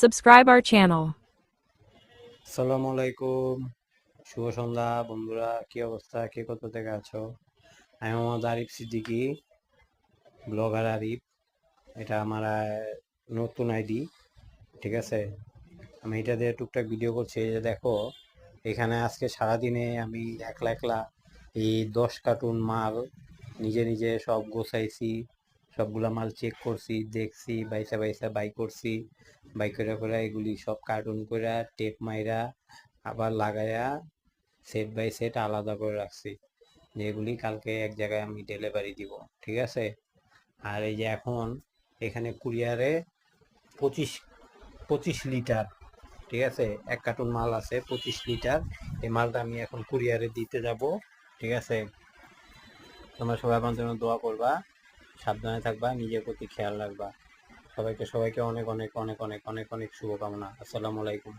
Subscribe our channel. আসসালামু আলাইকুম। শুভ সন্ধ্যা বন্ধুরা, কি অবস্থা, কে কোথা থেকে আছো? আমি মোহাম্মদ আরিফ সিদ্দিকী, ব্লগার আরিফ। এটা আমার নতুন আইডি, ঠিক আছে? আমি এটা দিয়ে টুকটাক ভিডিও করছি। এই যে দেখো, এখানে আজকে সারাদিনে আমি একলা একলা এই 10 কার্টুন মাল নিজে নিজে সব গোছাইছি। সবগুলা মাল চেক করছি, দেখছি, বাইসা বাইসা বাই করছি। বাই করে করে এগুলি সব কার্টুন করে টেপ মাইরা আবার লাগায়া সেট বাই সেট আলাদা করে রাখছি, যেগুলি কালকে এক জায়গায় আমি ডেলিভারি দিব, ঠিক আছে? আর এই যে এখন এখানে কুরিয়ারে 25 25 লিটার, ঠিক আছে, 1 কার্টুন মাল আছে 25 লিটার। এই মালটা আমি এখন কুরিয়ারে দিতে যাব, ঠিক আছে? তোমরা সবাই আমার জন্য দোয়া করবা, সাবধানে থাকবা, নিজের প্রতি খেয়াল রাখবা। সবাইকে সবাইকে অনেক অনেক অনেক অনেক অনেক অনেক শুভকামনা। আসসালামু আলাইকুম।